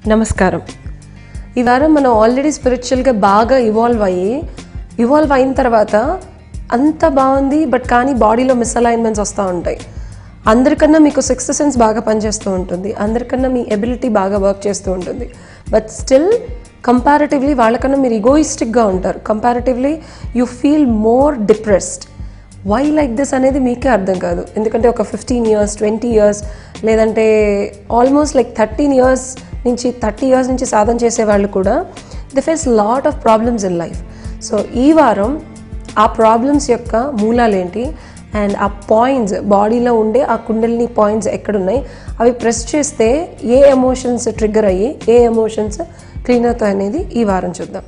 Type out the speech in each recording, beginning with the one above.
నమస్కారం. ఈ వారం మనం ఆల్రెడీ స్పిరిచువల్గా బాగా ఇవాల్వ్ అయిన తర్వాత అంత బాగుంది, బట్ కానీ బాడీలో మిస్అలైన్మెంట్స్ వస్తూ ఉంటాయి. అందరికన్నా మీకు సిక్స్త్ సెన్స్ బాగా పనిచేస్తూ ఉంటుంది, అందరికన్నా మీ ఎబిలిటీ బాగా వర్క్ చేస్తూ ఉంటుంది. బట్ స్టిల్ కంపారిటివ్లీ వాళ్ళకన్నా మీరు ఈగోయిస్టిక్గా ఉంటారు. Comparatively you feel more depressed. Why like this అనేది మీకే అర్థం కాదు. ఎందుకంటే ఒక 15 years 20 years లేదంటే ఆల్మోస్ట్ లైక్ 13 years నుంచి 30 years నుంచి సాధన చేసేవాళ్ళు కూడా they face lot of problems in life. So ఈ వారం ఆ ప్రాబ్లమ్స్ యొక్క మూలాలేంటి అండ్ ఆ పాయింట్స్ బాడీలో ఉండే ఆ కుండలిని పాయింట్స్ ఎక్కడున్నాయి, అవి ప్రెస్ చేస్తే ఏ ఎమోషన్స్ ట్రిగ్గర్ అయ్యి ఏ ఎమోషన్స్ క్లీన్ అవుతాయి అనేది ఈ వారం చూద్దాం.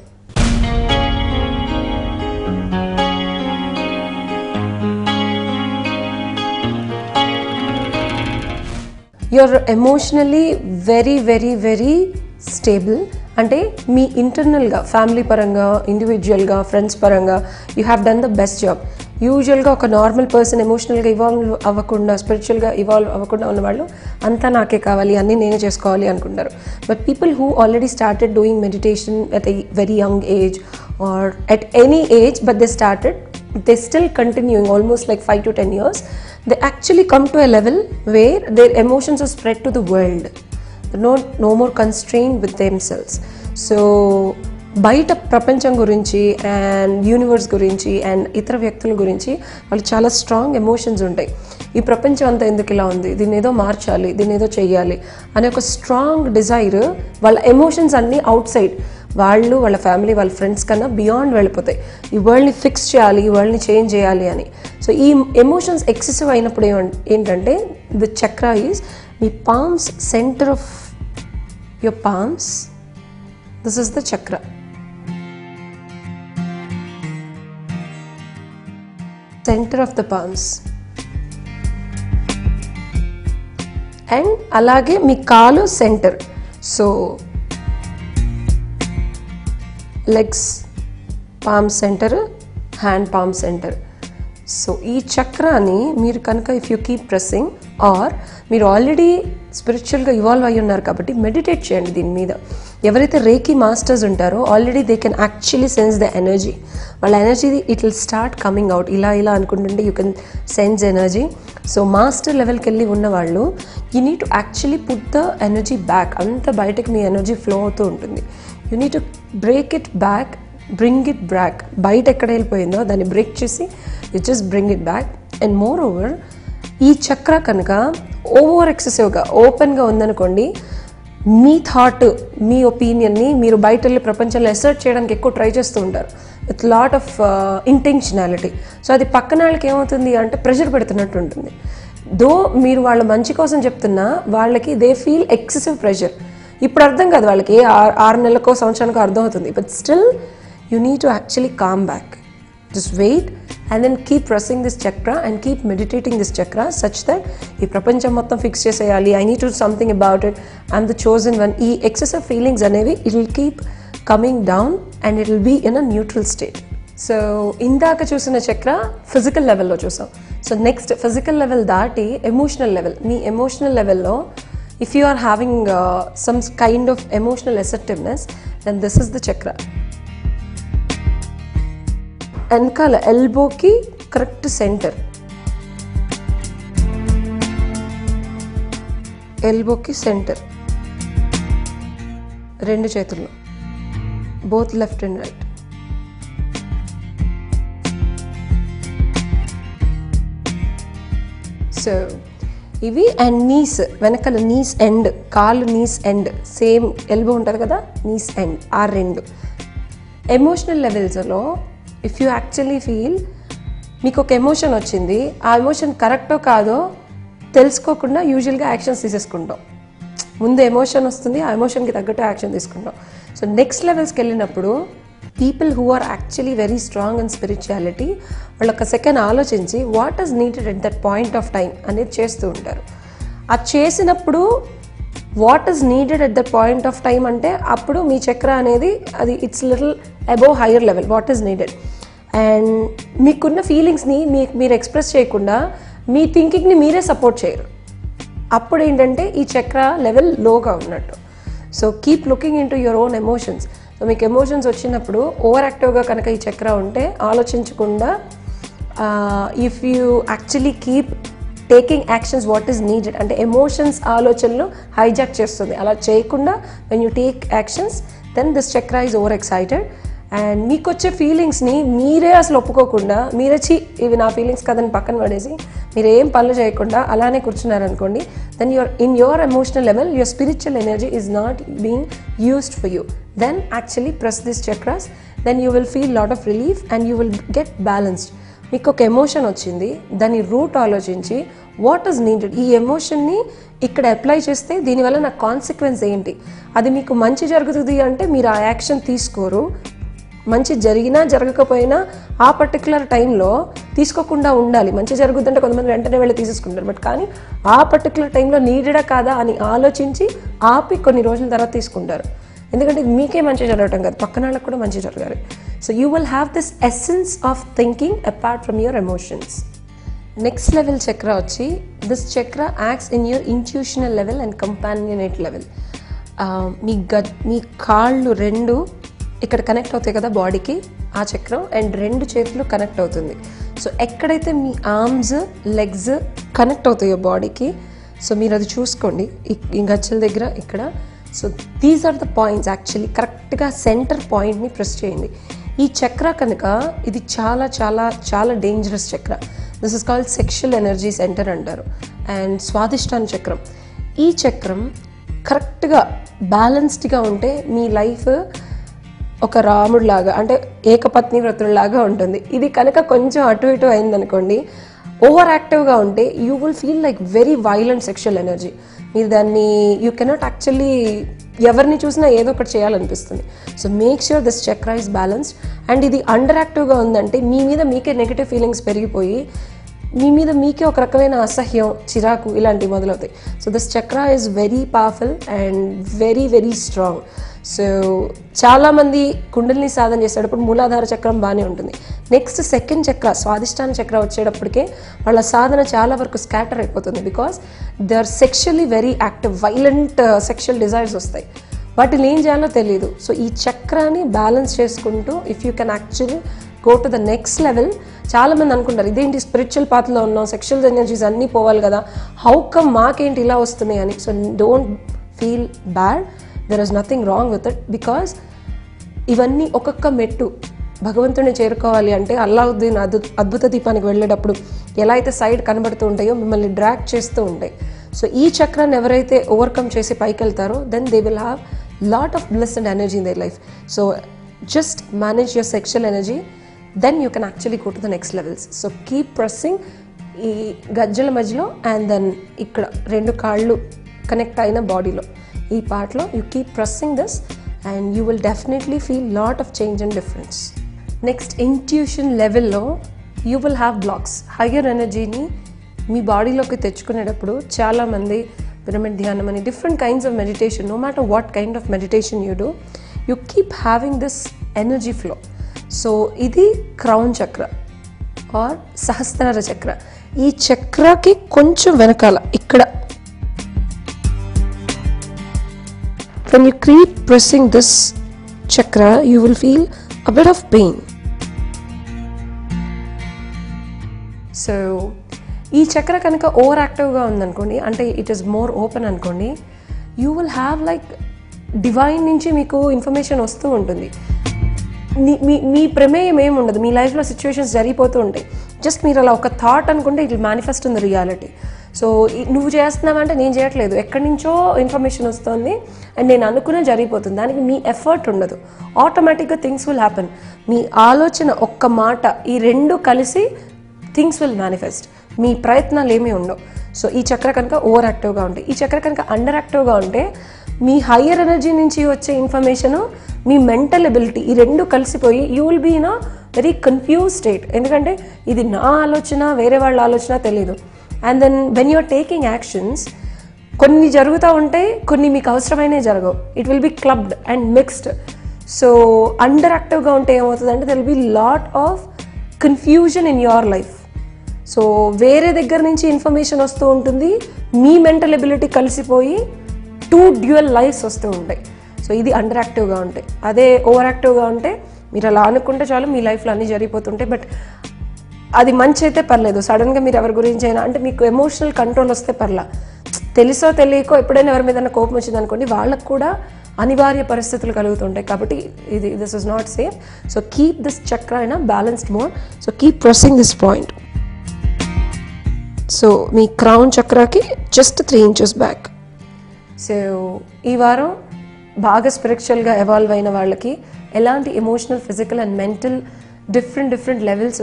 You're emotionally very stable. అంటే మీ ఇంటర్నల్గా ఫ్యామిలీ పరంగా, ఇండివిజువల్గా, ఫ్రెండ్స్ పరంగా you have done the best job. యూజువల్గా ఒక నార్మల్ పర్సన్ ఎమోషనల్గా ఇవాల్వ్ అవ్వకుండా, స్పిరిచువల్గా ఇవాల్వ్ అవ్వకుండా ఉన్నవాళ్ళు అంతా నాకే కావాలి, అన్నీ నేనే చేసుకోవాలి అనుకుంటారు. But people who already started doing meditation at a very young age or at any age, but they still continuing almost like 5 to 10 years, they actually come to a level where their emotions are spread to the world. They're no more constrained with themselves. So బయట ప్రపంచం గురించి and universe గురించి and ఇతర వ్యక్తుల గురించి వాళ్ళు చాలా strong emotions ఉంటాయి. ఈ ప్రపంచం అంతా ఎందుకు ఇలా ఉంది, దీన్ని ఏదో మార్చాలి, దీన్ని ఏదో చెయ్యాలి అనే ఒక స్ట్రాంగ్ డిజైర్. వాళ్ళ ఎమోషన్స్ అన్నీ అవుట్ సైడ్, వాళ్ళు వాళ్ళ ఫ్యామిలీ వాళ్ళ ఫ్రెండ్స్ కన్నా బియాండ్ వెళ్ళిపోతాయి. ఈ వరల్డ్ని ఫిక్స్ చేయాలి, ఈ వరల్డ్ని చేంజ్ చేయాలి అని. సో ఈ ఎమోషన్స్ ఎక్సెసివ్ అయినప్పుడు ఏంటంటే ది చక్ర ఈజ్ మీ palms, centre of your palms. This is the chakra. Centre of the palms. And అలాగే మీ కాలు centre. So legs palm centre, hand palm centre. So ఈ చక్రాన్ని మీరు కనుక if you keep pressing or మీరు ఆల్రెడీ స్పిరిచువల్గా ఇవాల్వ్ అయ్యి ఉన్నారు కాబట్టి మెడిటేట్ చేయండి దీని మీద. ఎవరైతే రేకి మాస్టర్స్ ఉంటారో already they can actually sense the energy. వాళ్ళ energy it will start coming out. ఇలా అనుకుంటుంటే you can sense energy. So master లెవెల్కి వెళ్ళి ఉన్నవాళ్ళు you need to actually put the energy back. అంత బయటకు మీ ఎనర్జీ ఫ్లో అవుతూ ఉంటుంది. You need to break it back, bring it back. బయట ఎక్కడ వెళ్ళిపోయిందో దాన్ని బ్రేక్ చేసి you just bring it back. And more over ఈ చక్ర కనుక ఓవర్ ఎక్సెసివ్గా ఓపెన్గా ఉందనుకోండి, మీ థాట్, మీ ఒపీనియన్ని మీరు బయట వెళ్ళి ప్రపంచంలో అసర్ట్ చేయడానికి ఎక్కువ ట్రై చేస్తూ ఉంటారు with lot of intentionality. So అది పక్కన వాళ్ళకి ఏమవుతుంది అంటే ప్రెషర్ పెడుతున్నట్టు ఉంటుంది. దో మీరు వాళ్ళ మంచి కోసం చెప్తున్నా వాళ్ళకి దే ఫీల్ ఎక్సెసివ్ ప్రెషర్. ఇప్పుడు అర్థం కాదు వాళ్ళకి, 6 నెలలకో సంవత్సరానికో అర్థం అవుతుంది. But still you need to actually come back. Just wait and then keep pressing this chakra and keep meditating this chakra such that ee prapancham mottham fix cheseyali, I need to do something about it, I'm the chosen one. Ee excessive feelings anevi it will keep coming down and it will be in a neutral state. So indaka chusina chakra physical level lo chusam. So next physical level daati emotional level. Me emotional level lo if you are having some kind of emotional assertiveness, then this is the chakra. వెనకాల ఎల్బోకి correct centre, ఎల్బోకి centre, 2 చేతుల్లో, both left and right. So ఇవి and knees, వెనకాల knees end, కాలు knees end, same elbow ఉంటుంది కదా, knees end, ఆ 2 emotional లెవెల్స్లో. If you actually feel మీకు ఒక ఎమోషన్ వచ్చింది, ఆ ఎమోషన్ కరెక్టో కాదో తెలుసుకోకుండా యూజువల్గా యాక్షన్స్ తీసేసుకుంటాం. ముందు ఎమోషన్ వస్తుంది, ఆ ఎమోషన్కి తగ్గట్టు యాక్షన్ తీసుకుంటాం. సో నెక్స్ట్ లెవెల్స్కి వెళ్ళినప్పుడు people who are actually very strong in spirituality వాళ్ళు ఒక సెకండ్ ఆలోచించి what is needed at that point of time అనేది చేస్తూ ఉంటారు. అది చేసినప్పుడు what is needed at the point of time అంటే అప్పుడు మీ చక్ర అనేది అది it's little above higher level. What is needed and మీకున్న ఫీలింగ్స్ని మీరు ఎక్స్ప్రెస్ చేయకుండా మీ థింకింగ్ని మీరే సపోర్ట్ చేయరు. అప్పుడు ఏంటంటే ఈ చక్ర లెవెల్ లోగా ఉన్నట్టు. So keep looking into your own emotions. So మీకు ఎమోషన్స్ వచ్చినప్పుడు ఓవర్ యాక్టివ్గా కనుక ఈ చక్ర ఉంటే ఆలోచించకుండా if you actually keep taking actions what is needed, అంటే ఎమోషన్స్ ఆలోచనలు హైజాక్ చేస్తుంది. అలా చేయకుండా when you take actions then this chakra is over excited. And మీకు వచ్చే ఫీలింగ్స్ని మీరే అసలు ఒప్పుకోకుండా, మీరొచ్చి ఇవి నా ఫీలింగ్స్ కదని పక్కన పడేసి మీరు ఏం పనులు చేయకుండా అలానే కూర్చున్నారనుకోండి, then your in your emotional level your spiritual energy is not being used for you. Then actually press this chakras, then you will feel lot of relief and you will get balanced. మీకు ఒక emotion వచ్చింది, దాని route ఆలోచించి what is needed, ఈ ఎమోషన్ని ఇక్కడ apply చేస్తే దీనివల్ల నాకు కాన్సిక్వెన్స్ ఏంటి, అది మీకు మంచి జరుగుతుంది అంటే మీరు ఆ యాక్షన్ తీసుకోరు, మంచి జరిగినా జరగకపోయినా ఆ పర్టికులర్ టైంలో తీసుకోకుండా ఉండాలి. మంచి జరుగుతుందంటే కొంతమంది వెంటనే వెళ్ళి తీసేసుకుంటారు, బట్ కానీ ఆ పర్టికులర్ టైంలో నీడెడా కాదా అని ఆలోచించి ఆపి కొన్ని రోజుల తర్వాత తీసుకుంటారు. ఎందుకంటే మీకే మంచి జరగటం కాదు, పక్కన వాళ్ళకి కూడా మంచి జరగాలి. So you will have this essence of thinking apart from your emotions. Next level chakra వచ్చి this chakra acts in your intuitional level and companionate level. మీ కాళ్ళు రెండు ఇక్కడ కనెక్ట్ అవుతాయి కదా బాడీకి, ఆ చక్రం, అండ్ రెండు చేతులు కనెక్ట్ అవుతుంది. సో ఎక్కడైతే మీ ఆర్మ్స్ లెగ్స్ కనెక్ట్ అవుతాయో బాడీకి, సో మీరు అది చూసుకోండి ఈ గచ్చల దగ్గర ఇక్కడ. So these are the points. Actually కరెక్ట్గా సెంటర్ పాయింట్ని ప్రెస్ చేయండి. ఈ చక్ర కనుక ఇది చాలా చాలా చాలా డేంజరస్ చక్ర. This is called sexual energy centre అంటారు. అండ్ స్వాదిష్టాన చక్రం. ఈ చక్రం కరెక్ట్గా బ్యాలెన్స్డ్గా ఉంటే మీ లైఫ్ ఒక రాముడిలాగా, అంటే ఏకపత్ని వ్రతుడిలాగా ఉంటుంది. ఇది కనుక కొంచెం అటు ఇటు అయిందనుకోండి, ఓవర్ యాక్టివ్గా ఉంటే you will feel like very violent sexual energy. మీరు దాన్ని యూ కెనాట్ యాక్చువల్లీ ఎవరిని చూసినా ఏదో ఒకటి చేయాలనిపిస్తుంది. సో మేక్ ష్యూర్ దిస్ చక్ర ఈస్ బ్యాలెన్స్డ్. అండ్ ఇది అండర్ యాక్టివ్గా ఉందంటే మీ మీద మీకే నెగిటివ్ ఫీలింగ్స్ పెరిగిపోయి మీ మీద మీకే ఒక రకమైన అసహ్యం, చిరాకు ఇలాంటివి మొదలవుతాయి. So this chakra is very powerful and very very strong. So చాలామంది కుండలిని సాధన చేసేటప్పుడు మూలాధార చక్రం బాగానే ఉంటుంది. నెక్స్ట్ సెకండ్ చక్ర స్వాదిష్టాన చక్ర వచ్చేటప్పటికే వాళ్ళ సాధన చాలా వరకు స్కాటర్ అయిపోతుంది. Because they are sexually very active, violent sexual desires వస్తాయి. వాటిని ఏం చేయాలో తెలియదు. సో ఈ చక్రాన్ని బ్యాలెన్స్ చేసుకుంటూ if you can actually go to the next level. చాలామంది అనుకుంటారు ఇదేంటి స్పిరిచువల్ పాత్లో ఉన్నాం, సెక్షువల్ ఎనర్జీస్ అన్నీ పోవాలి కదా, హౌ కమ్ మాకేంటి ఇలా వస్తున్నాయి అని. So don't feel bad, there is nothing wrong with it. Because ఇవన్నీ ఒక్కొక్క మెట్టు భగవంతుని చేరుకోవాలి అంటే అల్లావుద్దీన్ అద్భుత దీపానికి వెళ్ళేటప్పుడు ఎలా అయితే సైడ్ కనబడుతూ ఉంటాయో మిమ్మల్ని డ్రాక్ చేస్తూ ఉంటాయి. సో ఈ చక్రాన్ని ఎవరైతే ఓవర్కమ్ చేసి పైకి వెళ్తారో then they will have lot of bless and energy in their life. So just manage your sexual energy, then you can actually go to the next levels. So keep pressing ఈ గజ్జల మధ్యలో and then ఇక్కడ రెండు కాళ్ళు connect అయిన బాడీలో ఈ పార్ట్లో you keep pressing this and you will definitely feel lot of change and difference. Next intuition లెవెల్లో you will have blocks. Higher ఎనర్జీని మీ బాడీలోకి తెచ్చుకునేటప్పుడు చాలామంది పిరమిడ్ ధ్యానం అని different kinds of meditation, no matter what kind of meditation you do, you keep having this energy flow. So ఇది crown chakra or Sahasrara chakra. ఈ చక్రకి కొంచెం వెనకాల ఇక్కడ when you keep pressing this chakra you will feel a bit of pain. So ఈ చక్ర కనుక over యాక్టివ్గా ఉందనుకోండి, అంటే ఇట్ ఈస్ మోర్ ఓపెన్ అనుకోండి, you will have like divine నుంచి మీకు ఇన్ఫర్మేషన్ వస్తూ ఉంటుంది. మీ ప్రమేయం ఏమి ఉండదు, మీ లైఫ్లో సిచ్యువేషన్స్ జరిగిపోతూ ఉంటాయి. జస్ట్ మీరు అలా ఒక థాట్ అనుకుంటే it will manifest in the reality. So నువ్వు చేస్తున్నావంటే నేను చేయట్లేదు, ఎక్కడి నుంచో ఇన్ఫర్మేషన్ వస్తుంది అండ్ నేను అనుకునే జరిగిపోతుంది. దానికి మీ ఎఫర్ట్ ఉండదు, ఆటోమేటిక్గా థింగ్స్ విల్ హ్యాపెన్. మీ ఆలోచన, ఒక్క మాట, ఈ రెండు కలిసి థింగ్స్ విల్ మేనిఫెస్ట్. మీ ప్రయత్నాలు ఏమీ ఉండవు. సో ఈ చక్ర కనుక ఓవర్ యాక్టివ్గా ఉంటే, ఈ చక్ర కనుక అండర్ యాక్టివ్గా ఉంటే మీ హయ్యర్ ఎనర్జీ నుంచి వచ్చే ఇన్ఫర్మేషను, మీ మెంటల్ ఎబిలిటీ, ఈ రెండు కలిసిపోయి you will be in a very confuse state. ఎందుకంటే ఇది నా ఆలోచన, వేరే వాళ్ళ ఆలోచన తెలియదు. And then when you're taking actions, కొన్ని జరుగుతూ ఉంటాయి, కొన్ని మీకు అవసరమైనవి జరగవు. It will be clubbed and mixed. So under యాక్టివ్గా ఉంటే ఏమవుతుందంటే there will be lot of confusion in your life. So వేరే దగ్గర నుంచి ఇన్ఫర్మేషన్ వస్తూ ఉంటుంది, మీ మెంటల్ ఎబిలిటీ కలిసిపోయి 2 డ్యూయల్ లైఫ్స్ వస్తూ ఉంటాయి. సో ఇది అండర్ యాక్టివ్గా ఉంటాయి. అదే ఓవర్ యాక్టివ్గా ఉంటే మీరు అలా అనుకుంటే చాలు మీ లైఫ్లో అన్నీ జరిగిపోతుంటాయి. బట్ అది మంచి అయితే పర్లేదు. సడన్గా మీరు ఎవరి గురించి అయినా అంటే మీకు ఎమోషనల్ కంట్రోల్ వస్తే పర్లా. తెలుసో తెలియకో ఎప్పుడైనా ఎవరి మీద కోపం వచ్చింది అనుకోండి, వాళ్ళకు కూడా అనివార్య పరిస్థితులు కలుగుతుంటాయి. కాబట్టి this is not safe. So keep this chakra in a balanced mode. So keep pressing this point. So మీ క్రౌన్ చక్రాకి జస్ట్ 3 inches బ్యాక్. సో ఈ వారం బాగా స్పిరిచువల్గా ఎవాల్వ్ అయిన వాళ్ళకి ఎలాంటి emotional, physical and mental different levels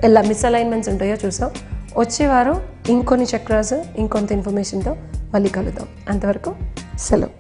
ఎలా మిస్అలైన్మెంట్స్ ఉంటాయో చూసాం. వచ్చే వారం ఇంకొన్ని చక్రాస్ ఇంకొంత ఇన్ఫర్మేషన్తో మళ్ళీ కలుద్దాం. అంతవరకు సెలవు.